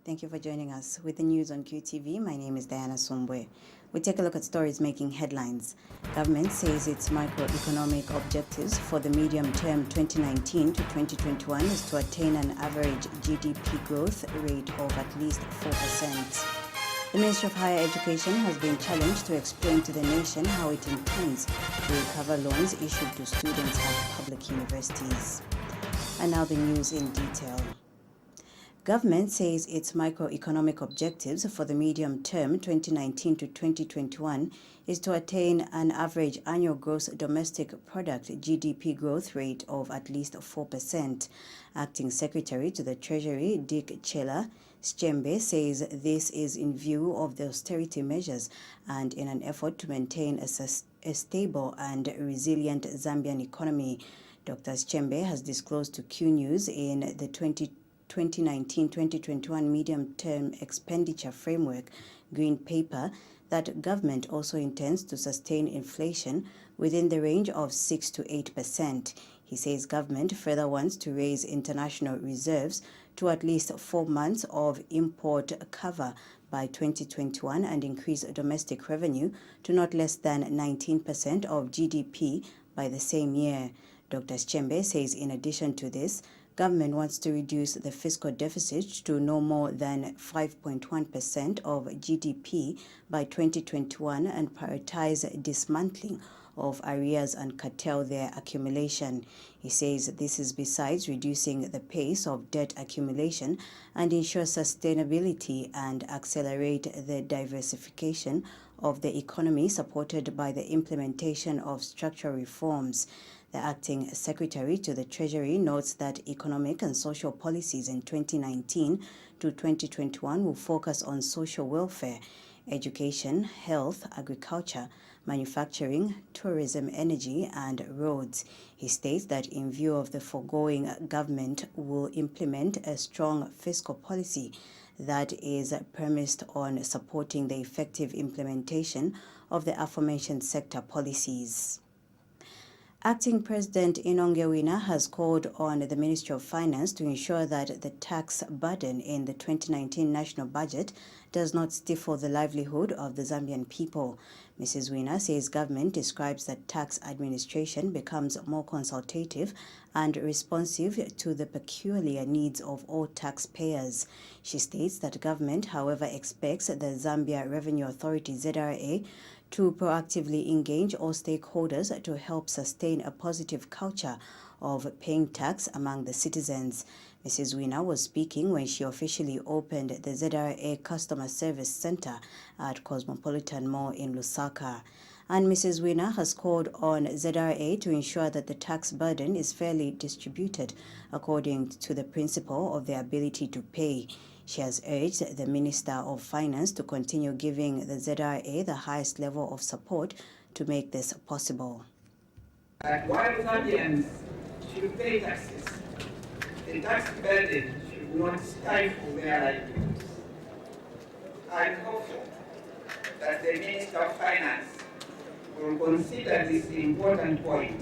Thank you for joining us. With the news on QTV, my name is Diana Sumbwe. We take a look at stories making headlines. Government says its microeconomic objectives for the medium term 2019 to 2021 is to attain an average GDP growth rate of at least 4%. The Ministry of Higher Education has been challenged to explain to the nation how it intends to recover loans issued to students at public universities. And now the news in detail. Government says its microeconomic objectives for the medium term 2019 to 2021 is to attain an average annual gross domestic product GDP growth rate of at least 4%. Acting Secretary to the Treasury, Dick Chela Schembe, says this is in view of the austerity measures and in an effort to maintain a stable and resilient Zambian economy. Dr. Schembe has disclosed to Q News in the 2019-2021 medium-term expenditure framework green paper that government also intends to sustain inflation within the range of 6 to 8%. He says government further wants to raise international reserves to at least 4 months of import cover by 2021 and increase domestic revenue to not less than 19% of GDP by the same year. Dr. Schembe says in addition to this, government wants to reduce the fiscal deficit to no more than 5.1% of GDP by 2021 and prioritize dismantling of arrears and curtail their accumulation. He says this is besides reducing the pace of debt accumulation and ensure sustainability and accelerate the diversification of the economy supported by the implementation of structural reforms. The acting secretary to the Treasury notes that economic and social policies in 2019 to 2021 will focus on social welfare, education, health, agriculture, manufacturing, tourism, energy, and roads. He states that in view of the foregoing, government will implement a strong fiscal policy that is premised on supporting the effective implementation of the aforementioned sector policies. Acting President Inonge Wina has called on the Ministry of Finance to ensure that the tax burden in the 2019 national budget does not stifle the livelihood of the Zambian people. Mrs. Wina says government describes that tax administration becomes more consultative and responsive to the peculiar needs of all taxpayers. She states that government, however, expects the Zambia Revenue Authority ZRA to proactively engage all stakeholders to help sustain a positive culture of paying tax among the citizens. Mrs. Wina was speaking when she officially opened the ZRA Customer Service Center at Cosmopolitan Mall in Lusaka. And Mrs. Wina has called on ZRA to ensure that the tax burden is fairly distributed according to the principle of the ability to pay. She has urged the Minister of Finance to continue giving the ZRA the highest level of support to make this possible. While Zambians should pay taxes, the tax burden should not stifle their livelihoods. I'm hopeful that the Minister of Finance will consider this important point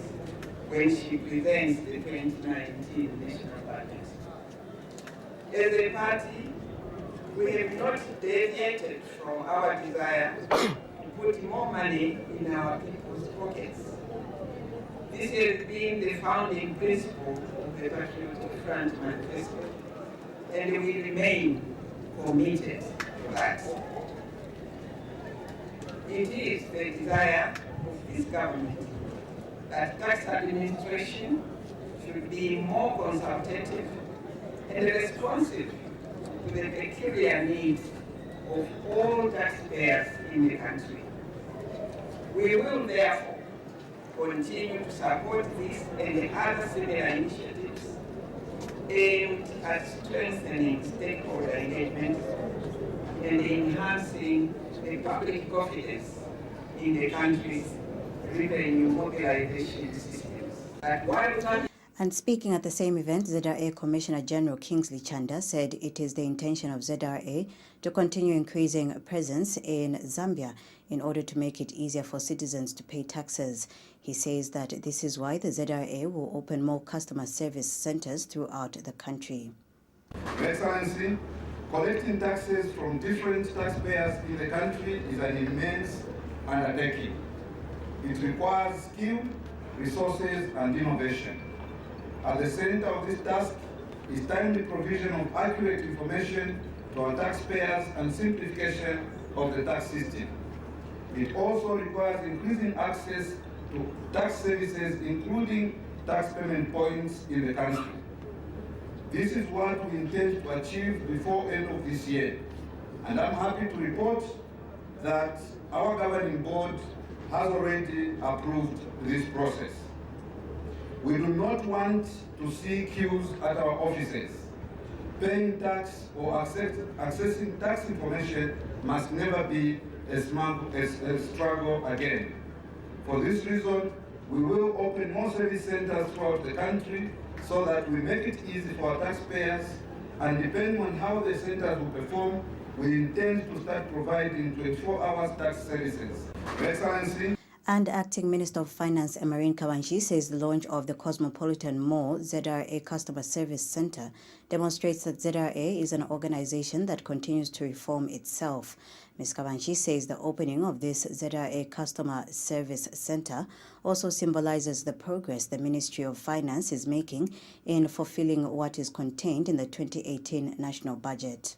when she presents the 2019 national budget. As a party, we have not deviated from our desire to put more money in our people's pockets. This has been the founding principle of the Patriotic Front Manifesto, and we remain committed to that. It is the desire of this government that tax administration should be more consultative and responsive to the peculiar needs of all taxpayers in the country. We will therefore continue to support this and the other similar initiatives aimed at strengthening stakeholder engagement and enhancing the public confidence in the country's revenue mobilization systems. And speaking at the same event, ZRA Commissioner General Kingsley Chanda said it is the intention of ZRA to continue increasing presence in Zambia in order to make it easier for citizens to pay taxes. He says that this is why the ZRA will open more customer service centers throughout the country. Excellency, Collecting taxes from different taxpayers in the country is an immense undertaking. It requires skill, resources, and innovation. At the center of this task is timely provision of accurate information to our taxpayers and simplification of the tax system. It also requires increasing access to tax services, including tax payment points in the country. This is what we intend to achieve before end of this year. And I'm happy to report that our governing board has already approved this process. We do not want to see queues at our offices. Paying tax or accessing tax information must never be a struggle again. For this reason, we will open more service centers throughout the country so that we make it easy for our taxpayers, and depending on how the centers will perform, we intend to start providing 24 hours tax services. Your Excellency. And Acting Minister of Finance Emarine Kawanshi says the launch of the Cosmopolitan Mall ZRA Customer Service Center demonstrates that ZRA is an organization that continues to reform itself. Ms. Kawanshi says the opening of this ZRA Customer Service Center also symbolizes the progress the Ministry of Finance is making in fulfilling what is contained in the 2018 national budget.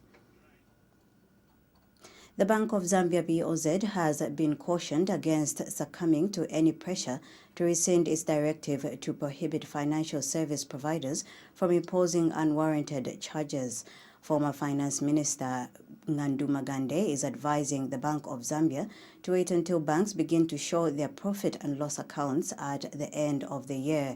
The Bank of Zambia BOZ has been cautioned against succumbing to any pressure to rescind its directive to prohibit financial service providers from imposing unwarranted charges. Former Finance Minister Ngandu Magande is advising the Bank of Zambia to wait until banks begin to show their profit and loss accounts at the end of the year.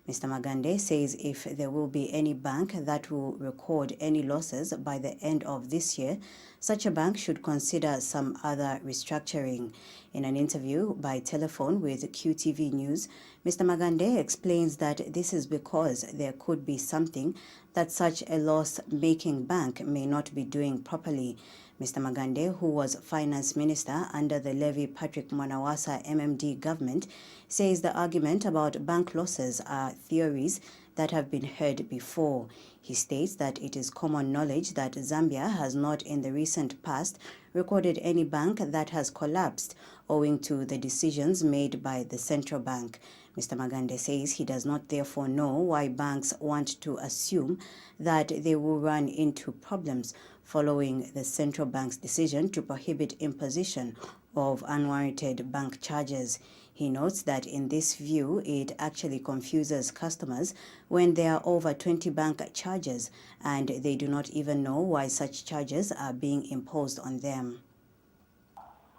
Mr. Magande says if there will be any bank that will record any losses by the end of this year, such a bank should consider some other restructuring. In an interview by telephone with QTV News, Mr. Magande explains that this is because there could be something that such a loss-making bank may not be doing properly. Mr. Magande, who was finance minister under the Levy Patrick Mwanawasa MMD government, says the argument about bank losses are theories that have been heard before. He states that it is common knowledge that Zambia has not in the recent past recorded any bank that has collapsed owing to the decisions made by the central bank. Mr. Magande says he does not therefore know why banks want to assume that they will run into problems following the central bank's decision to prohibit imposition of unwarranted bank charges. He notes that in this view, it actually confuses customers when there are over 20 bank charges and they do not even know why such charges are being imposed on them.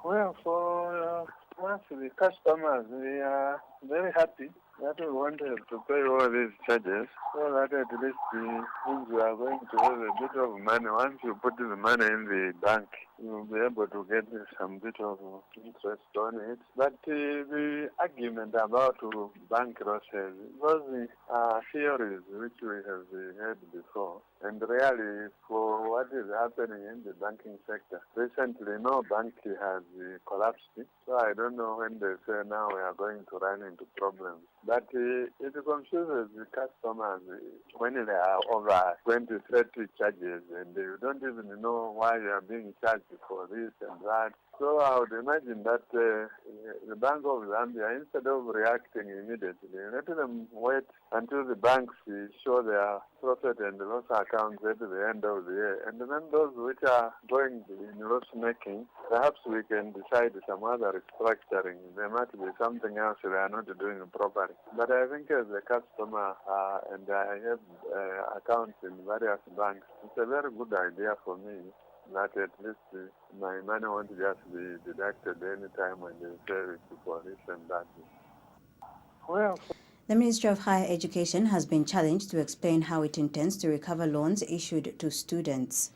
Well, for us, the customers, we are very happy that we wanted to pay all these charges so that at least since we are going to have a bit of money, once you put the money in the bank, you'll be able to get some bit of interest on it. But the argument about bank losses was theories which we have heard before. And really, for what is happening in the banking sector, recently no bank has collapsed. So I don't know when they say now we are going to run into problems. But it confuses the customers when they are over 20, 30 charges and you don't even know why you are being charged for this and that. So I would imagine that the Bank of Zambia, instead of reacting immediately, let them wait until the banks show their profit and loss accounts at the end of the year. And then those which are going in loss making, perhaps we can decide some other restructuring. There might be something else they are not doing properly. But I think as a customer, and I have accounts in various banks, it's a very good idea for me that at least my money won't just be deducted anytime when they say it for this and that. Well, the Ministry of Higher Education has been challenged to explain how it intends to recover loans issued to students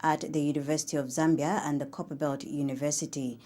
at the University of Zambia and the Copperbelt University.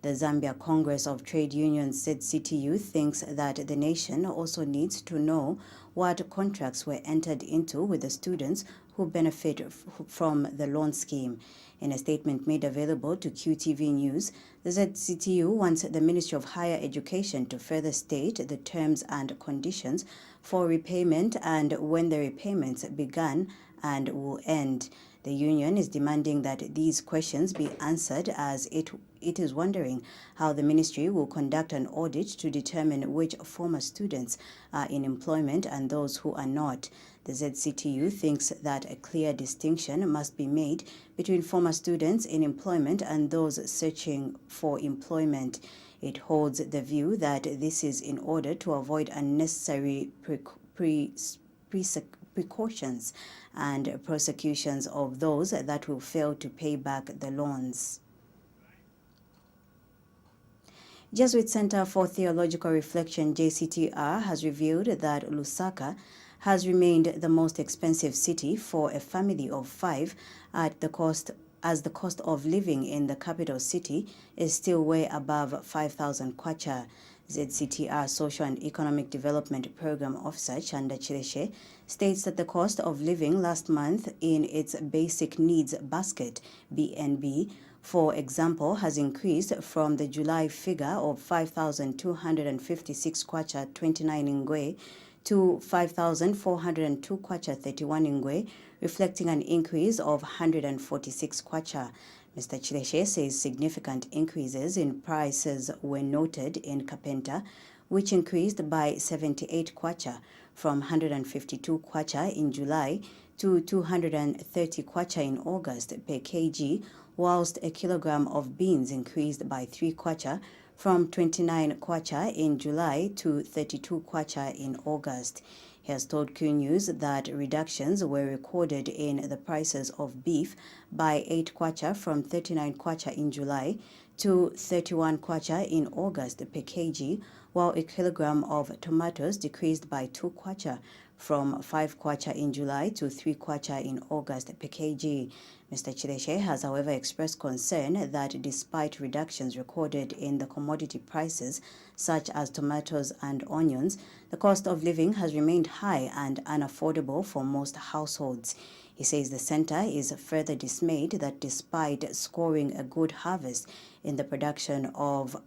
The Zambia Congress of Trade Unions ZCTU thinks that the nation also needs to know what contracts were entered into with the students who benefit from the loan scheme. In a statement made available to QTV News, the ZCTU wants the Ministry of Higher Education to further state the terms and conditions for repayment and when the repayments began and will end. The union is demanding that these questions be answered, as it is wondering how the ministry will conduct an audit to determine which former students are in employment and those who are not. The ZCTU thinks that a clear distinction must be made between former students in employment and those searching for employment. It holds the view that this is in order to avoid unnecessary precautions and prosecutions of those that will fail to pay back the loans. Jesuit Center for Theological Reflection, JCTR, has revealed that Lusaka has remained the most expensive city for a family of 5 as the cost of living in the capital city is still way above 5,000 kwacha. ZCTR Social and Economic Development Program Officer Chanda Chileshe states that the cost of living last month in its basic needs basket, BNB, for example, has increased from the July figure of 5,256 kwacha 29 ngwe to 5,402 kwacha 31 ngwe, reflecting an increase of 146 kwacha. Mr. Chileshe says significant increases in prices were noted in Kapenta, which increased by 78 kwacha from 152 kwacha in July to 230 kwacha in August per kg, whilst a kilogram of beans increased by 3 kwacha from 29 kwacha in July to 32 kwacha in August. He has told Q News that reductions were recorded in the prices of beef by 8 kwacha from 39 kwacha in July to 31 kwacha in August per kg, while a kilogram of tomatoes decreased by 2 kwacha from 5 kwacha in July to 3 kwacha in August per kg. Mr. Chileshe has, however, expressed concern that despite reductions recorded in the commodity prices, such as tomatoes and onions, the cost of living has remained high and unaffordable for most households. He says the center is further dismayed that despite scoring a good harvest in the production of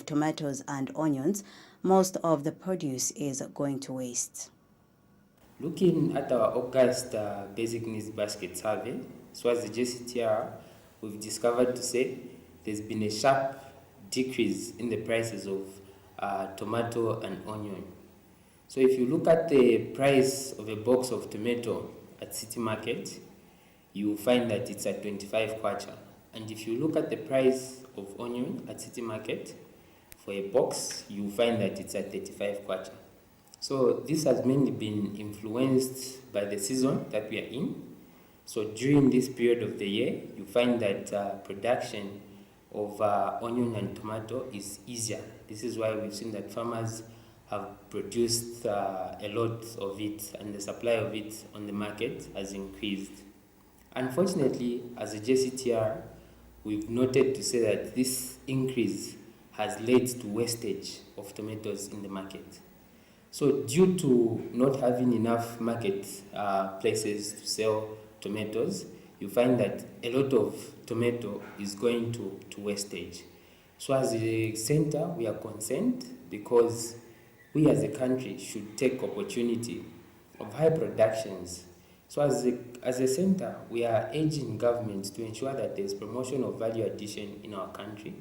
tomatoes and onions, most of the produce is going to waste. Looking at our August basic needs basket survey, so as the JCTR, we've discovered to say there's been a sharp decrease in the prices of tomato and onion. So if you look at the price of a box of tomato at City Market, you will find that it's at 25 kwacha. And if you look at the price of onion at City Market for a box, you will find that it's at 35 kwacha. So this has mainly been influenced by the season that we are in. So during this period of the year, you find that production of onion and tomato is easier. This is why we've seen that farmers have produced a lot of it, and the supply of it on the market has increased. Unfortunately, as a JCTR, we've noted to say that this increase has led to wastage of tomatoes in the market. So due to not having enough market places to sell tomatoes, you find that a lot of tomato is going to wastage. So as a center, we are concerned because we as a country should take opportunity of high productions. So as a center, we are urging government to ensure that there is promotion of value addition in our country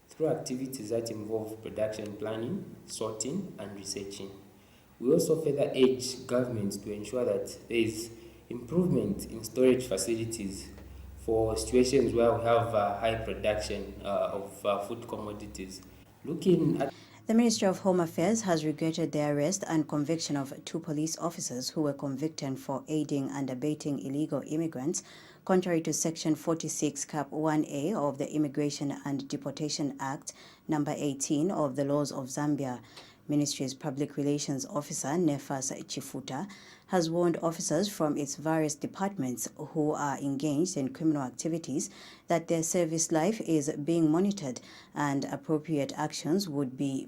through activities that involve production planning, sorting, and researching. We also further urge government to ensure that there is improvement in storage facilities for situations where we have high production of food commodities. Looking at The Ministry of Home Affairs has regretted the arrest and conviction of 2 police officers who were convicted for aiding and abetting illegal immigrants, contrary to Section 46 Cap 1A of the Immigration and Deportation Act, number 18 of the laws of Zambia. Ministry's Public Relations Officer, Nefas Chifuta, has warned officers from its various departments who are engaged in criminal activities that their service life is being monitored and appropriate actions would be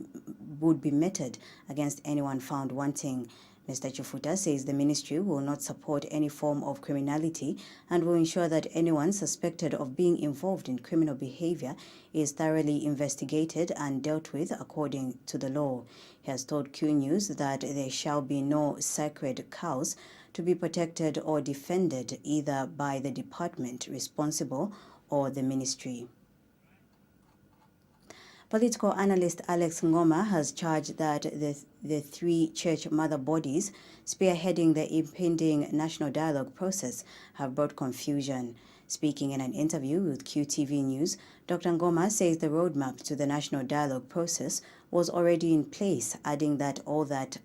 meted against anyone found wanting. Mr. Chifuta says the ministry will not support any form of criminality and will ensure that anyone suspected of being involved in criminal behavior is thoroughly investigated and dealt with according to the law. He has told Q News that there shall be no sacred cows to be protected or defended either by the department responsible or the ministry. Political analyst Alex Ngoma has charged that the three church mother bodies spearheading the impending national dialogue process have brought confusion. Speaking in an interview with QTV News, Dr. Ngoma says the roadmap to the national dialogue process was already in place, adding that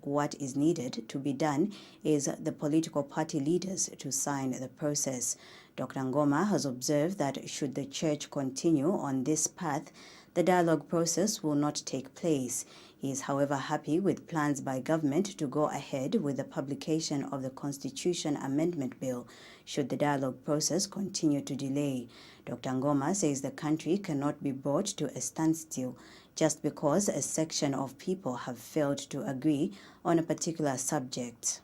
what is needed to be done is the political party leaders to sign the process. Dr. Ngoma has observed that should the church continue on this path, the dialogue process will not take place. He is, however, happy with plans by government to go ahead with the publication of the Constitution Amendment Bill should the dialogue process continue to delay. Dr. Ngoma says the country cannot be brought to a standstill just because a section of people have failed to agree on a particular subject.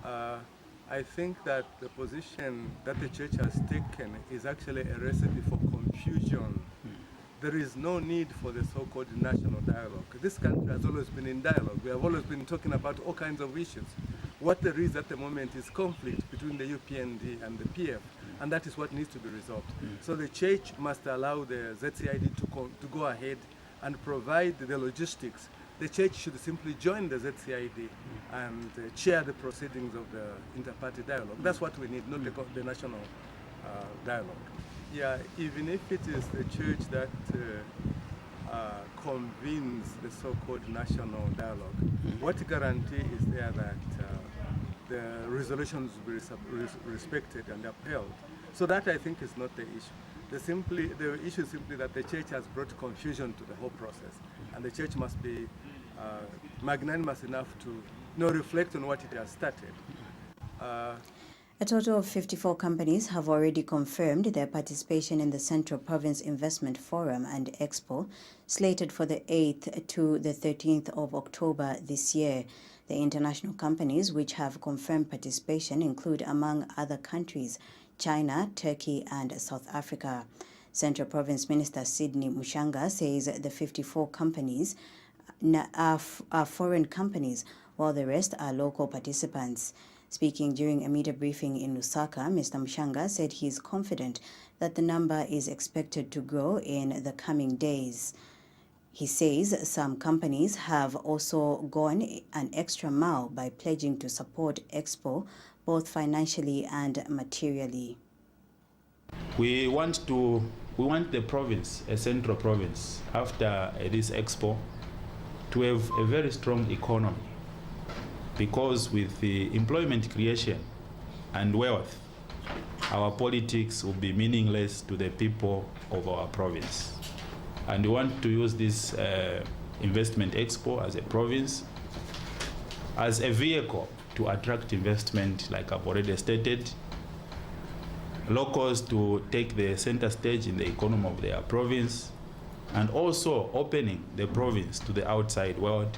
I think that the position that the church has taken is actually a recipe for confusion. There is no need for the so-called national dialogue. This country has always been in dialogue. We have always been talking about all kinds of issues. What there is at the moment is conflict between the UPND and the PF, and that is what needs to be resolved. So the church must allow the ZCID to go ahead and provide the logistics. The church should simply join the ZCID and chair the proceedings of the inter-party dialogue. That's what we need, not the national dialogue. Yeah, even if it is the church that convenes the so-called national dialogue, what guarantee is there that the resolutions will be respected and upheld? So that, I think, is not the issue. The issue is simply that the church has brought confusion to the whole process, and the church must be magnanimous enough to reflect on what it has started. A total of 54 companies have already confirmed their participation in the Central Province Investment Forum and Expo, slated for the 8th to the 13th of October this year. The international companies which have confirmed participation include, among other countries, China, Turkey, and South Africa. Central Province Minister Sydney Mushanga says the 54 companies are foreign companies, while the rest are local participants. Speaking during a media briefing in Lusaka, Mr. Mushanga said he is confident that the number is expected to grow in the coming days. He says some companies have also gone an extra mile by pledging to support Expo, both financially and materially. We want the province, a central province, after this Expo, to have a very strong economy. Because with the employment creation and wealth, our politics will be meaningless to the people of our province. And we want to use this investment expo as a province, as a vehicle to attract investment, like I've already stated, locals to take the center stage in the economy of their province, and also opening the province to the outside world.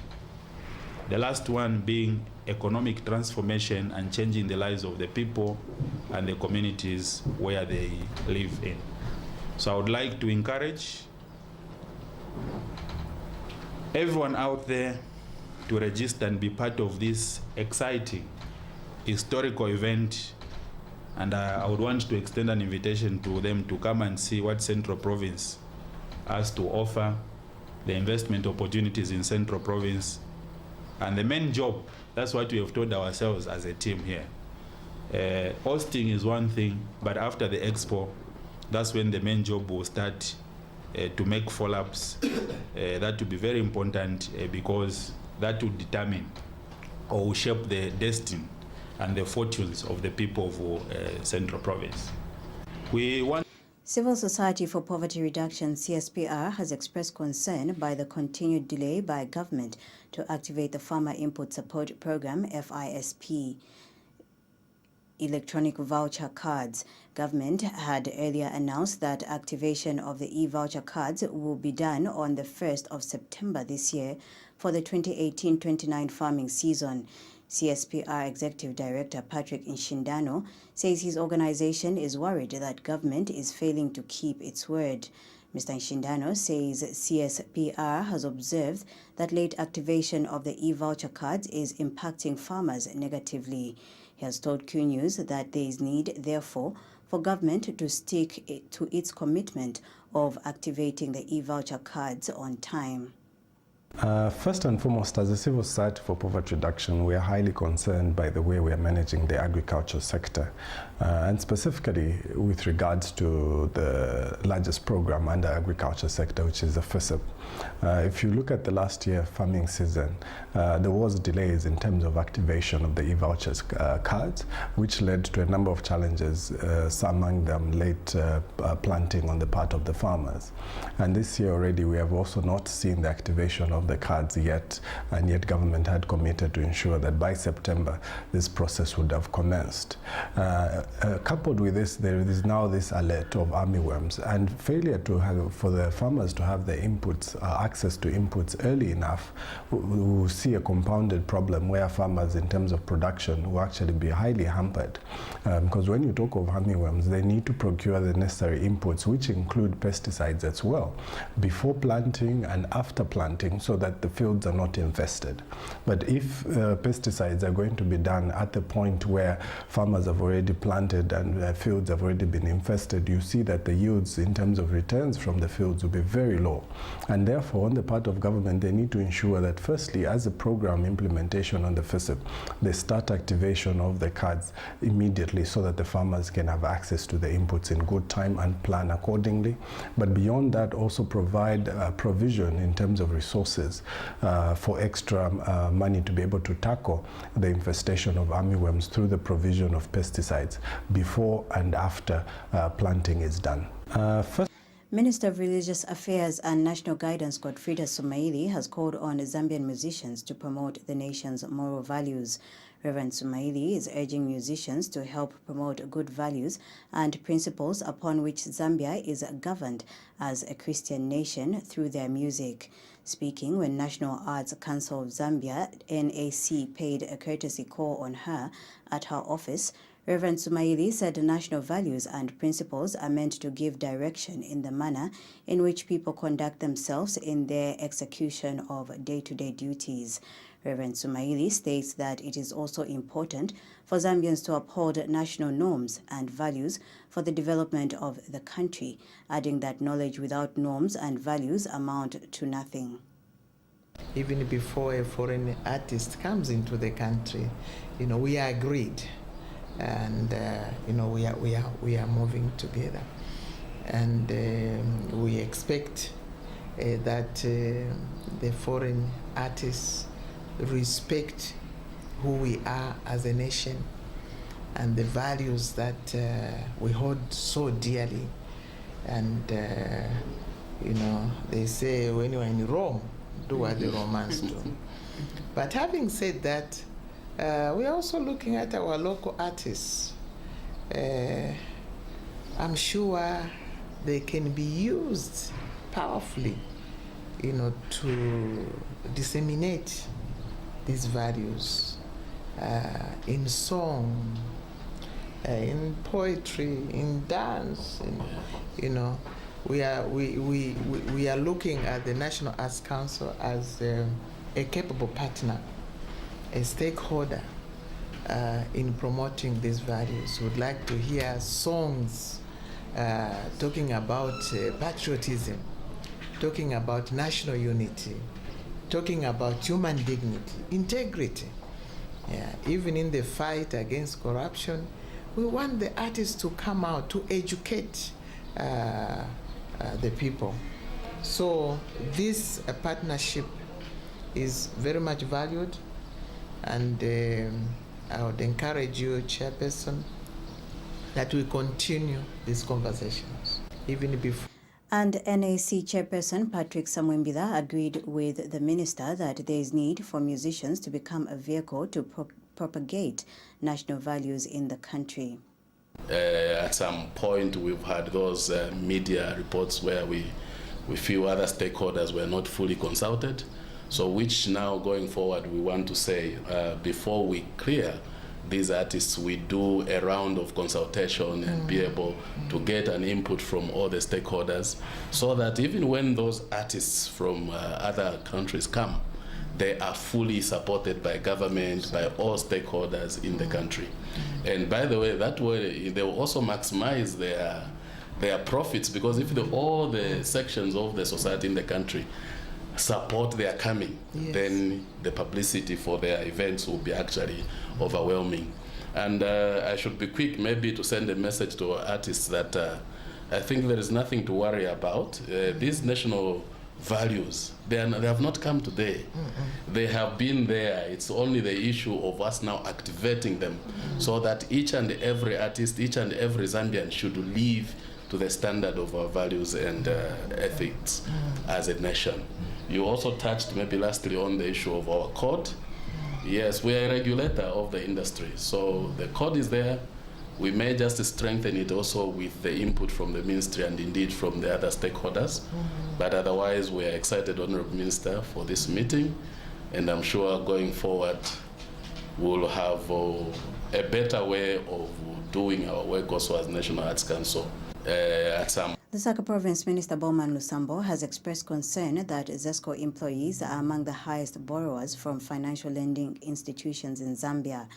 The last one being economic transformation and changing the lives of the people and the communities where they live in. So I would like to encourage everyone out there to register and be part of this exciting historical event. And I would want to extend an invitation to them to come and see what Central Province has to offer, the investment opportunities in Central Province. And the main job, that's what we have told ourselves as a team here. Hosting is one thing, but after the expo, that's when the main job will start to make follow-ups. That will be very important because that will determine or will shape the destiny and the fortunes of the people of Central Province. Civil Society for Poverty Reduction, CSPR, has expressed concern by the continued delay by government to activate the Farmer Input Support Program, FISP, electronic voucher cards. Government had earlier announced that activation of the e-voucher cards will be done on the 1st of September this year for the 2018-29 farming season. CSPR Executive Director Patrick Nshindano says his organization is worried that government is failing to keep its word. Mr. Nshindano says CSPR has observed that late activation of the e-voucher cards is impacting farmers negatively. He has told Q News that there is need, therefore, for government to stick to its commitment of activating the e-voucher cards on time. First and foremost, as a civil society for poverty reduction, we are highly concerned by the way we are managing the agriculture sector, and specifically with regards to the largest program under agriculture sector, which is the FSIP. If you look at the last year farming season, there was delays in terms of activation of the e-vouchers cards, which led to a number of challenges, some among them late planting on the part of the farmers. And this year already we have also not seen the activation of the cards yet, and yet government had committed to ensure that by September this process would have commenced. Coupled with this, there is now this alert of armyworms, and failure to have, for the farmers to have the inputs, access to inputs early enough, we will see a compounded problem where farmers in terms of production will actually be highly hampered. Because when you talk of armyworms, they need to procure the necessary inputs, which include pesticides as well, before planting and after planting, so that the fields are not infested. But if pesticides are going to be done at the point where farmers have already planted and fields have already been infested, you see that the yields in terms of returns from the fields will be very low. And therefore, on the part of government, they need to ensure that firstly, as a program implementation on the FSIP, they start activation of the cards immediately so that the farmers can have access to the inputs in good time and plan accordingly. But beyond that, also provide provision in terms of resources for extra money to be able to tackle the infestation of armyworms through the provision of pesticides before and after planting is done. Minister of Religious Affairs and National Guidance Godfrida Sumaili has called on Zambian musicians to promote the nation's moral values. Reverend Sumaili is urging musicians to help promote good values and principles upon which Zambia is governed as a Christian nation through their music. Speaking when National Arts Council of Zambia, NAC, paid a courtesy call on her at her office, Reverend Sumaili said national values and principles are meant to give direction in the manner in which people conduct themselves in their execution of day-to-day duties. Reverend Sumaili states that it is also important for Zambians to uphold national norms and values for the development of the country, adding that knowledge without norms and values amount to nothing. Even before a foreign artist comes into the country, we are agreed. And we are moving together, and we expect that the foreign artists respect who we are as a nation and the values that we hold so dearly. And they say when you are in Rome, do what the Romans do. But having said that, we are also looking at our local artists. I'm sure they can be used powerfully, to disseminate these values in song, in poetry, in dance. We are looking at the National Arts Council as a capable partner, a stakeholder in promoting these values. Would like to hear songs talking about patriotism, talking about national unity, talking about human dignity, integrity. Even in the fight against corruption, we want the artists to come out to educate the people. So this partnership is very much valued. And I would encourage you, Chairperson, that we continue these conversations, even before. And NAC Chairperson Patrick Samwembila agreed with the Minister that there is need for musicians to become a vehicle to propagate national values in the country. At some point, we've had those media reports where we feel other stakeholders were not fully consulted. So which now going forward we want to say before we clear these artists, we do a round of consultation and be able to get an input from all the stakeholders, so that even when those artists from other countries come, they are fully supported by government, by all stakeholders in the country. And by the way, that way they will also maximize their profits, because if all the sections of the society in the country support their coming, then the publicity for their events will be actually overwhelming. And I should be quick maybe to send a message to our artists that I think there is nothing to worry about. These national values, they have not come today. They have been there. It's only the issue of us now activating them, so that each and every artist, each and every Zambian should live to the standard of our values and ethics as a nation. You also touched maybe lastly on the issue of our code. Yes, we are a regulator of the industry, so the code is there. We may just strengthen it also with the input from the ministry and indeed from the other stakeholders. But otherwise, we are excited, Honorable Minister, for this meeting, and I'm sure going forward we'll have a better way of doing our work also as National Arts Council at some. The Lusaka Province Minister Bowman Lusambo has expressed concern that ZESCO employees are among the highest borrowers from financial lending institutions in Zambia.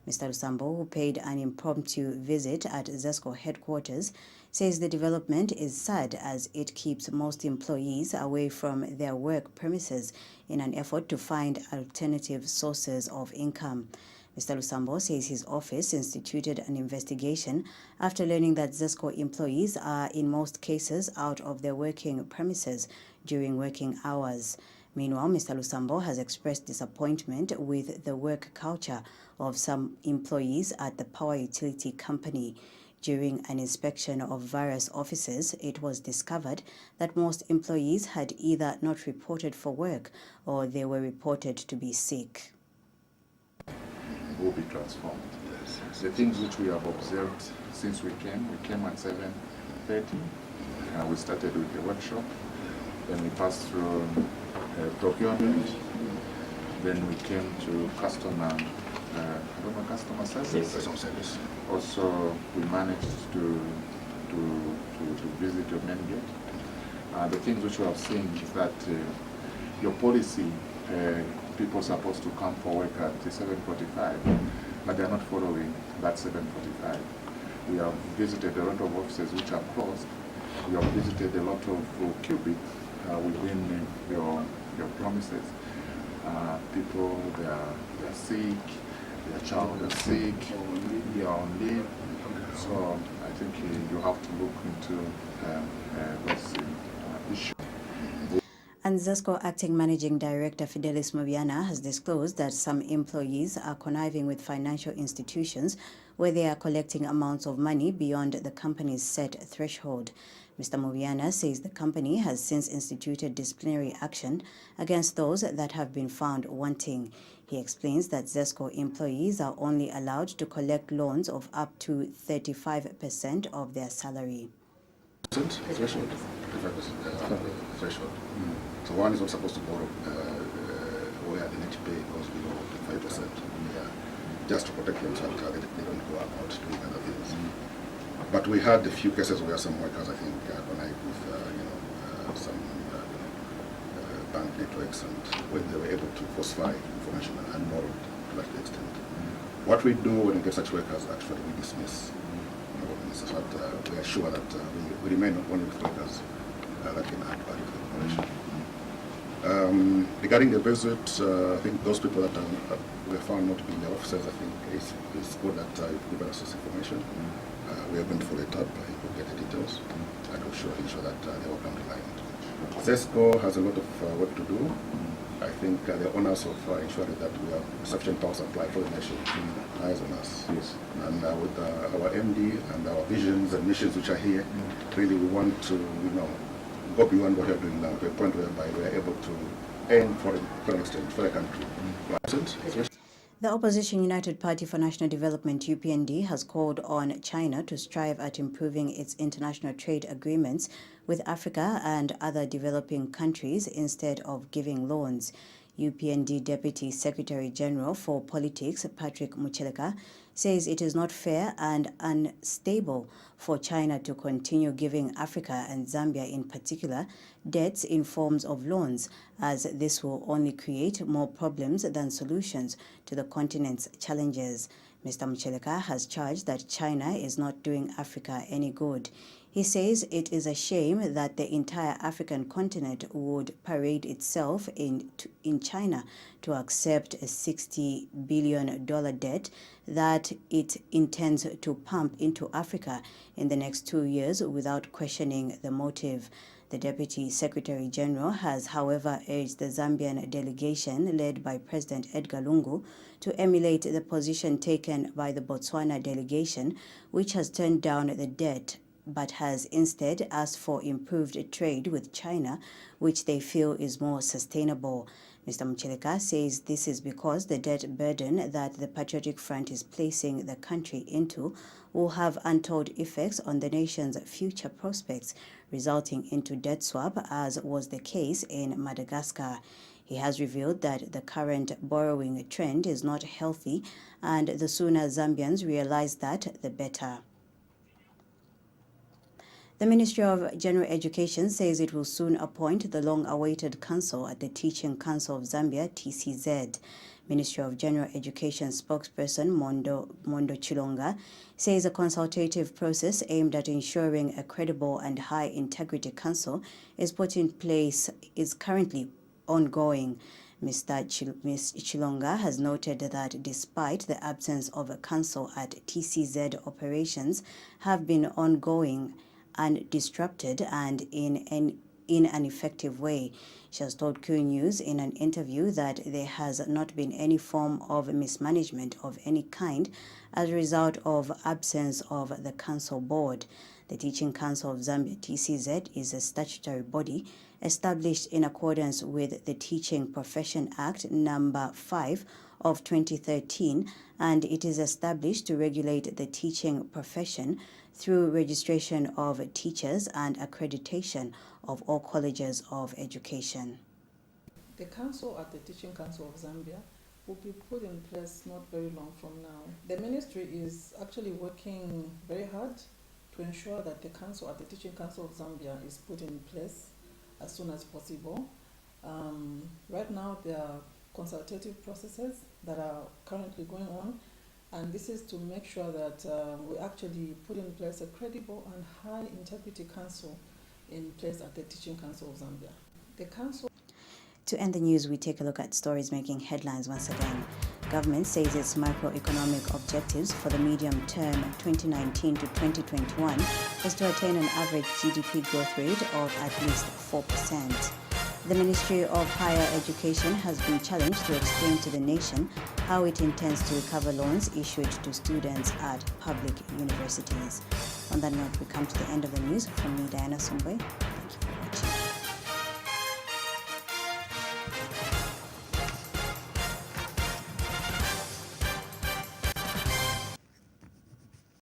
Mr. Lusambo, who paid an impromptu visit at ZESCO headquarters, says the development is sad as it keeps most employees away from their work premises in an effort to find alternative sources of income. Mr. Lusambo says his office instituted an investigation after learning that ZESCO employees are in most cases out of their working premises during working hours. Meanwhile, Mr. Lusambo has expressed disappointment with the work culture of some employees at the power utility company. During an inspection of various offices, it was discovered that most employees had either not reported for work or they were reported to be sick. Will be transformed. The things which we have observed since we came at 7:30. We started with the workshop, then we passed through procurement, then we came to customer service. Also, we managed to visit your main gate. The things which we have seen is that your policy, people are supposed to come for work at 7:45, but they are not following that 7:45. We have visited a lot of offices which are closed. We have visited a lot of cubic within your promises. People, they are sick, their child is sick, they are on leave. So I think you have to look into those issues. And ZESCO Acting Managing Director Fidelis Mobiana has disclosed that some employees are conniving with financial institutions where they are collecting amounts of money beyond the company's set threshold. Mr. Mobiana says the company has since instituted disciplinary action against those that have been found wanting. He explains that ZESCO employees are only allowed to collect loans of up to 35% of their salary. Threshold. So one is not supposed to borrow where the net pay goes below 5%. Just to protect themselves, they don't go about doing other things. But we had a few cases where some workers, I think, connived with some bank networks, and when they were able to falsify information and borrow to that extent. What we do when we get such workers, actually we dismiss. So that we are sure that we remain only with workers that can add value to the operation. Regarding the visit, I think those people that were found not to be in the offices, I think it's good that you've given us this information. We are going to follow it up, we'll get the details, and we'll ensure that they all come to light. ZESCO has a lot of work to do. I think the owners of ensuring that we have sufficient power supply for the nation lies on us. Yes. And with our MD and our visions and missions which are here, really we want to, go beyond what we're doing now to a point whereby we are able to aim for an extent for the country. The Opposition United Party for National Development, UPND, has called on China to strive at improving its international trade agreements with Africa and other developing countries instead of giving loans. UPND Deputy Secretary General for Politics, Patrick Mucheleka, says it is not fair and unstable for China to continue giving Africa and Zambia in particular debts in forms of loans, as this will only create more problems than solutions to the continent's challenges. Mr. Mucheleka has charged that China is not doing Africa any good. He says it is a shame that the entire African continent would parade itself in China to accept a $60 billion debt that it intends to pump into Africa in the next 2 years without questioning the motive. The Deputy Secretary General has, however, urged the Zambian delegation led by President Edgar Lungu to emulate the position taken by the Botswana delegation, which has turned down the debt but has instead asked for improved trade with China, which they feel is more sustainable. Mr. Mucheleka says this is because the debt burden that the Patriotic Front is placing the country into will have untold effects on the nation's future prospects, resulting into debt swap, as was the case in Madagascar. He has revealed that the current borrowing trend is not healthy, and the sooner Zambians realize that, the better. The Ministry of General Education says it will soon appoint the long-awaited council at the Teaching Council of Zambia, TCZ. Ministry of General Education spokesperson Mondo Chilonga says a consultative process aimed at ensuring a credible and high-integrity council is put in place is currently ongoing. Ms. Chilonga has noted that despite the absence of a council at TCZ, operations have been ongoing and disrupted and in an effective way. She has told Q News in an interview that there has not been any form of mismanagement of any kind as a result of absence of the council board. The Teaching Council of Zambia, TCZ, is a statutory body established in accordance with the Teaching Profession Act number 5 of 2013, and it is established to regulate the teaching profession through registration of teachers and accreditation of all colleges of education. The council at the Teaching Council of Zambia will be put in place not very long from now. The ministry is actually working very hard to ensure that the council at the Teaching Council of Zambia is put in place as soon as possible. Right now there are consultative processes that are currently going on, and this is to make sure that we actually put in place a credible and high integrity council in place at the Teaching Council of Zambia. The council. To end the news, we take a look at stories making headlines once again. Government says its macroeconomic objectives for the medium term 2019 to 2021 is to attain an average GDP growth rate of at least 4%. The Ministry of Higher Education has been challenged to explain to the nation how it intends to recover loans issued to students at public universities. On that note, we come to the end of the news. From me, Diana Sumbwe. Thank you for watching.